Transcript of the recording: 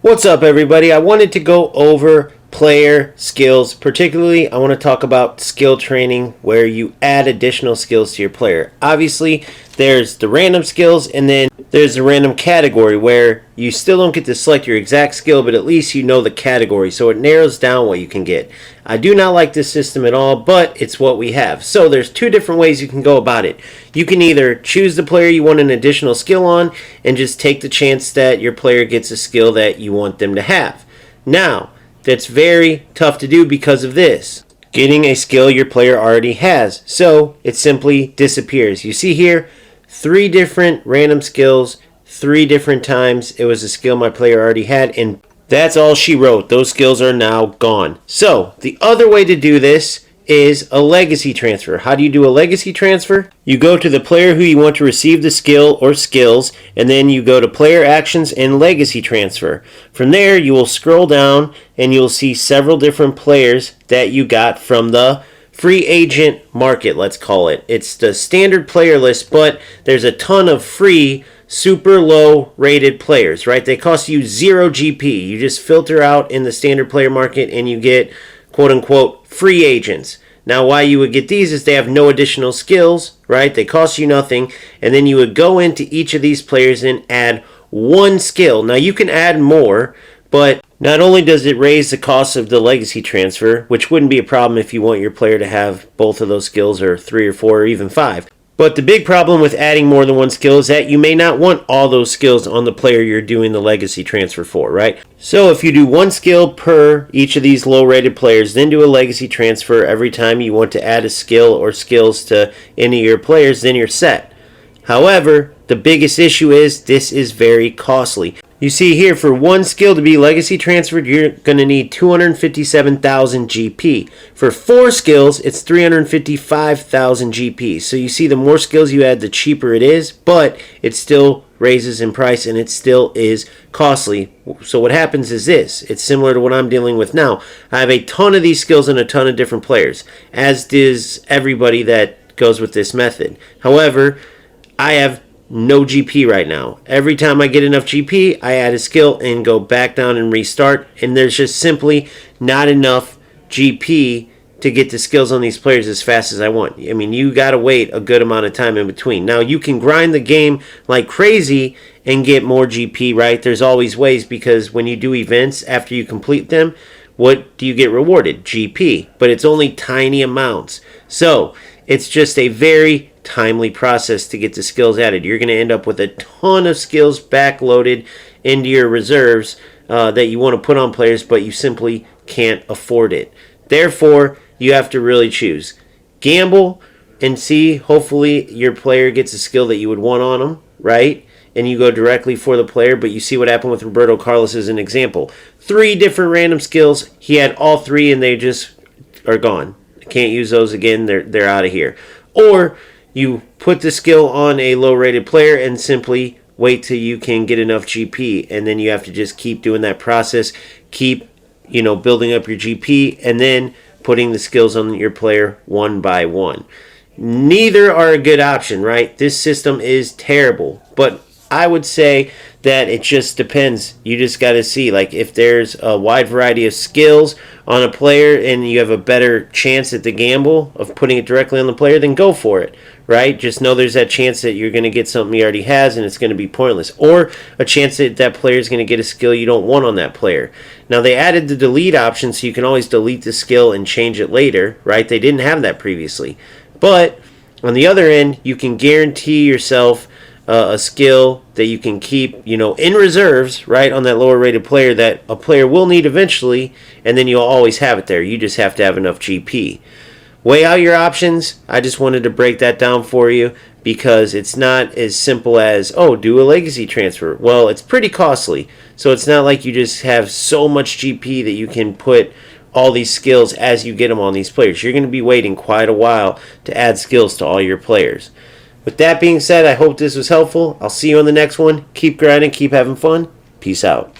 What's up, everybody? I wanted to go over player skills. Particularly, I want to talk about skill training where you add additional skills to your player. Obviously, there's the random skills, and then there's the random category where you still don't get to select your exact skill, but at least you know the category, so it narrows down what you can get. I do not like this system at all, but it's what we have. So there's two different ways you can go about it. You can either choose the player you want an additional skill on and just take the chance that your player gets a skill that you want them to have. Now, that's very tough to do because of this. Getting a skill your player already has. So it simply disappears. You see here, 3 different random skills, 3 different times. It was a skill my player already had, and that's all she wrote. Those skills are now gone. So the other way to do this is a legacy transfer. How do you do a legacy transfer? You go to the player who you want to receive the skill or skills, and then you go to player actions and legacy transfer. From there, you will scroll down and you'll see several different players that you got from the free agent market, let's call it. It's the standard player list, but there's a ton of free super low rated players, right? They cost you 0 GP. You just filter out in the standard player market and you get quote unquote free agents. Now, why you would get these is they have no additional skills, right? They cost you nothing, and then you would go into each of these players and add 1 skill. Now, you can add more, but not only does it raise the cost of the legacy transfer, which wouldn't be a problem if you want your player to have both of those skills, or 3 or 4 or even 5. But the big problem with adding more than 1 skill is that you may not want all those skills on the player you're doing the legacy transfer for, right? So if you do 1 skill per each of these low-rated players, then do a legacy transfer every time you want to add a skill or skills to any of your players, then you're set. However, the biggest issue is this is very costly. You see here, for 1 skill to be legacy transferred, you're going to need 257,000 GP. For 4 skills, it's 355,000 GP. So you see, the more skills you add, the cheaper it is, but it still raises in price and it still is costly. So what happens is this. It's similar to what I'm dealing with now. I have a ton of these skills and a ton of different players, as does everybody that goes with this method. However, I have no GP right now. Every time I get enough GP, I add a skill and go back down and restart, and there's just simply not enough GP to get the skills on these players as fast as I want. I mean, you gotta wait a good amount of time in between. Now, you can grind the game like crazy and get more GP, right? There's always ways, because when you do events, after you complete them, what do you get rewarded? GP. But it's only tiny amounts. So it's just a very timely process to get the skills added. You're going to end up with a ton of skills backloaded into your reserves that you want to put on players, but you simply can't afford it. Therefore, you have to really choose. Gamble and see, hopefully your player gets a skill that you would want on them, right? And you go directly for the player, but you see what happened with Roberto Carlos as an example. 3 different random skills. He had all 3 and they just are gone. Can't use those again. They're out of here. Or you put the skill on a low-rated player and simply wait till you can get enough GP, and then you have to just keep doing that process, keep building up your GP, and then putting the skills on your player one by one. Neither are a good option, right? This system is terrible, but I would say that it just depends. You just got to see, like, if there's a wide variety of skills on a player and you have a better chance at the gamble of putting it directly on the player, then go for it, right? Just know there's that chance that you're going to get something he already has and it's going to be pointless, or a chance that that player is going to get a skill you don't want on that player. Now, they added the delete option, so you can always delete the skill and change it later, right? They didn't have that previously. But on the other end, you can guarantee yourself a skill that you can keep, in reserves, right, on that lower rated player that a player will need eventually, and then you'll always have it there. You just have to have enough GP. Weigh out your options. I just wanted to break that down for you because it's not as simple as, oh, do a legacy transfer. Well, it's pretty costly, so it's not like you just have so much GP that you can put all these skills as you get them on these players. You're going to be waiting quite a while to add skills to all your players. With that being said, I hope this was helpful. I'll see you on the next one. Keep grinding, keep having fun. Peace out.